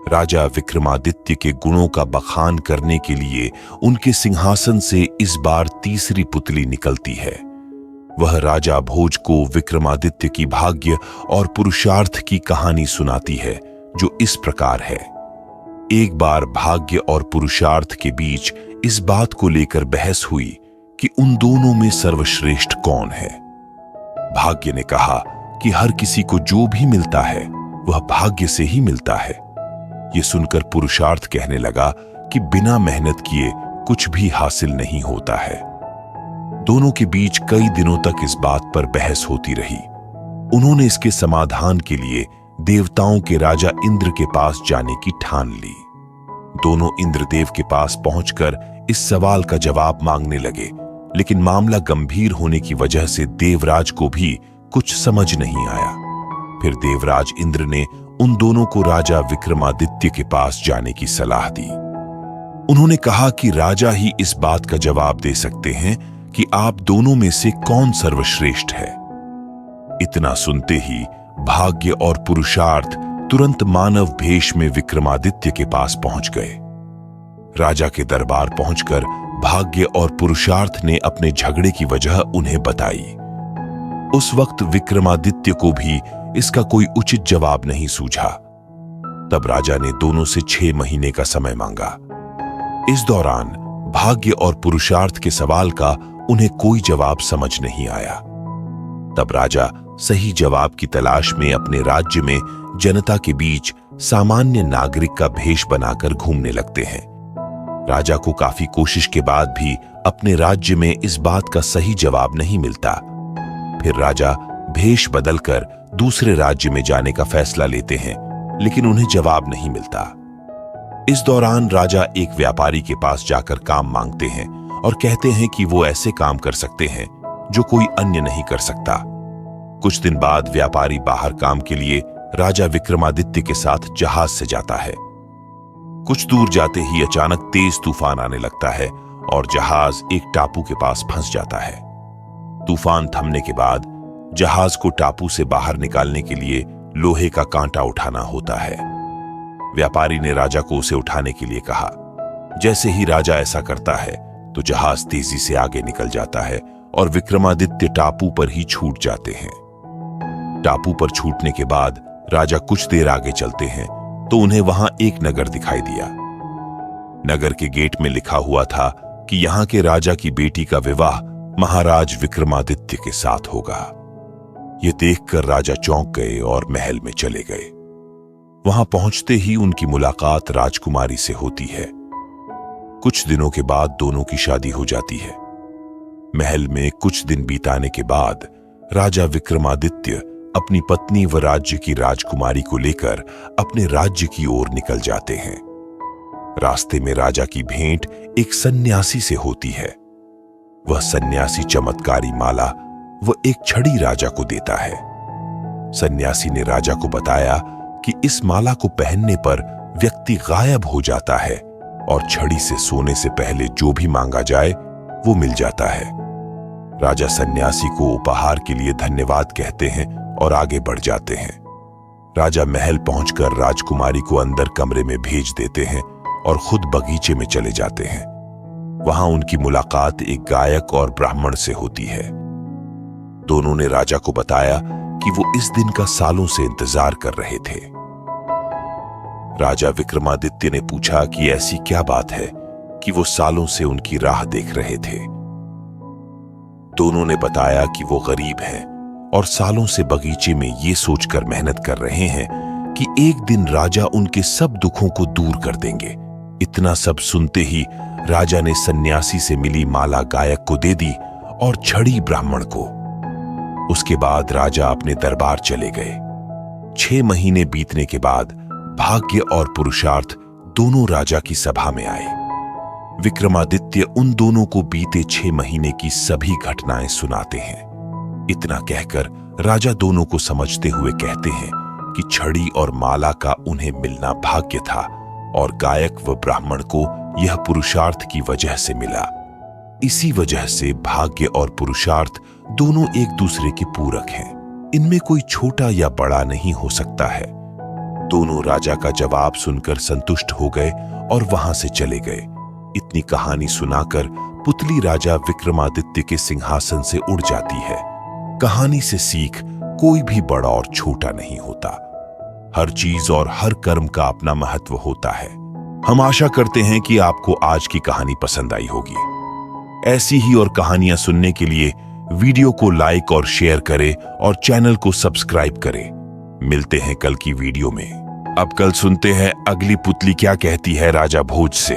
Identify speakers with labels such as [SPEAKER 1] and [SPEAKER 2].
[SPEAKER 1] राजा विक्रमादित्य के गुणों का बखान करने के लिए उनके सिंहासन से इस बार तीसरी पुतली निकलती है। वह राजा भोज को विक्रमादित्य की भाग्य और पुरुषार्थ की कहानी सुनाती है, जो इस प्रकार है। एक बार भाग्य और पुरुषार्थ के बीच इस बात को लेकर बहस हुई कि उन दोनों में सर्वश्रेष्ठ कौन है। भाग्य ने कहा कि हर किसी को जो भी मिलता है वह भाग्य से ही मिलता है। यह सुनकर पुरुषार्थ कहने लगा कि बिना मेहनत किए कुछ भी हासिल नहीं होता है। दोनों के बीच कई दिनों तक इस बात पर बहस होती रही। उन्होंने इसके समाधान के लिए देवताओं के राजा इंद्र के पास जाने की ठान ली। दोनों इंद्रदेव के पास पहुंचकर इस सवाल का जवाब मांगने लगे, लेकिन मामला गंभीर होने की वजह से देवराज को भी कुछ समझ नहीं आया। फिर देवराज इंद्र ने उन दोनों को राजा विक्रमादित्य के पास जाने की सलाह दी। उन्होंने कहा कि राजा ही इस बात का जवाब दे सकते हैं कि आप दोनों में से कौन सर्वश्रेष्ठ है। इतना सुनते ही भाग्य और पुरुषार्थ तुरंत मानव भेष में विक्रमादित्य के पास पहुंच गए। राजा के दरबार पहुंचकर भाग्य और पुरुषार्थ ने अपने झगड़े की वजह उन्हें बताई। उस वक्त विक्रमादित्य को भी इसका कोई उचित जवाब नहीं सूझा। तब राजा ने दोनों से 6 महीने का समय मांगा। इस दौरान भाग्य और पुरुषार्थ के सवाल का उन्हें कोई जवाब समझ नहीं आया। तब राजा सही जवाब की तलाश में अपने राज्य में जनता के बीच सामान्य नागरिक का भेष बनाकर घूमने लगते हैं। राजा को काफी कोशिश के बाद भी अपने राज्य में इस बात का सही जवाब नहीं मिलता। फिर राजा भेष बदलकर दूसरे राज्य में जाने का फैसला लेते हैं, लेकिन उन्हें जवाब नहीं मिलता। इस दौरान राजा एक व्यापारी के पास जाकर काम मांगते हैं और कहते हैं कि वो ऐसे काम कर सकते हैं जो कोई अन्य नहीं कर सकता। कुछ दिन बाद व्यापारी बाहर काम के लिए राजा विक्रमादित्य के साथ जहाज से जाता है। कुछ दूर जाते ही अचानक तेज तूफान आने लगता है और जहाज एक टापू के पास फंस जाता है। तूफान थमने के बाद जहाज को टापू से बाहर निकालने के लिए लोहे का कांटा उठाना होता है। व्यापारी ने राजा को उसे उठाने के लिए कहा। जैसे ही राजा ऐसा करता है तो जहाज तेजी से आगे निकल जाता है और विक्रमादित्य टापू पर ही छूट जाते हैं। टापू पर छूटने के बाद राजा कुछ देर आगे चलते हैं तो उन्हें वहां एक नगर दिखाई दिया। नगर के गेट में लिखा हुआ था कि यहां के राजा की बेटी का विवाह महाराज विक्रमादित्य के साथ होगा। यह देखकर राजा चौंक गए और महल में चले गए। वहां पहुंचते ही उनकी मुलाकात राजकुमारी से होती है। कुछ दिनों के बाद दोनों की शादी हो जाती है। महल में कुछ दिन बीताने के बाद राजा विक्रमादित्य अपनी पत्नी व राज्य की राजकुमारी को लेकर अपने राज्य की ओर निकल जाते हैं। रास्ते में राजा की भेंट एक सन्यासी से होती है। वह सन्यासी चमत्कारी माला व एक छड़ी राजा को देता है। सन्यासी ने राजा को बताया कि इस माला को पहनने पर व्यक्ति गायब हो जाता है और छड़ी से सोने से पहले जो भी मांगा जाए वो मिल जाता है। राजा सन्यासी को उपहार के लिए धन्यवाद कहते हैं और आगे बढ़ जाते हैं। राजा महल पहुंचकर राजकुमारी को अंदर कमरे में भेज देते हैं और खुद बगीचे में चले जाते हैं। वहां उनकी मुलाकात एक गायक और ब्राह्मण से होती है। दोनों ने राजा को बताया कि वो इस दिन का सालों से इंतजार कर रहे थे। राजा विक्रमादित्य ने पूछा कि ऐसी क्या बात है कि वो सालों से उनकी राह देख रहे थे। दोनों ने बताया कि वो गरीब हैं और सालों से बगीचे में ये सोचकर मेहनत कर रहे हैं कि एक दिन राजा उनके सब दुखों को दूर कर देंगे। इतना सब सुनते ही राजा ने सन्यासी से मिली माला गायक को दे दी और छड़ी ब्राह्मण को। उसके बाद राजा अपने दरबार चले गए। 6 महीने बीतने के बाद भाग्य और पुरुषार्थ दोनों राजा की सभा में आए। विक्रमादित्य उन दोनों को बीते 6 महीने की सभी घटनाएं सुनाते हैं। इतना कहकर राजा दोनों को समझते हुए कहते हैं कि छड़ी और माला का उन्हें मिलना भाग्य था और गायक व ब्राह्मण को यह पुरुषार्थ की वजह से मिला। इसी वजह से भाग्य और पुरुषार्थ दोनों एक दूसरे के पूरक हैं। इनमें कोई छोटा या बड़ा नहीं हो सकता है। दोनों राजा का जवाब सुनकर संतुष्ट हो गए और वहां से चले गए। इतनी कहानी सुनाकर पुतली राजा विक्रमादित्य के सिंहासन से उड़ जाती है। कहानी से सीख कोई भी बड़ा और छोटा नहीं होता। हर चीज और हर कर्म का अपना महत्व होता है। हम आशा करते हैं कि आपको आज की कहानी पसंद आई होगी। ऐसी ही और कहानियां सुनने के लिए वीडियो को लाइक और शेयर करें और चैनल को सब्सक्राइब करें। मिलते हैं कल की वीडियो में। अब कल सुनते हैं अगली पुतली क्या कहती है राजा भोज से।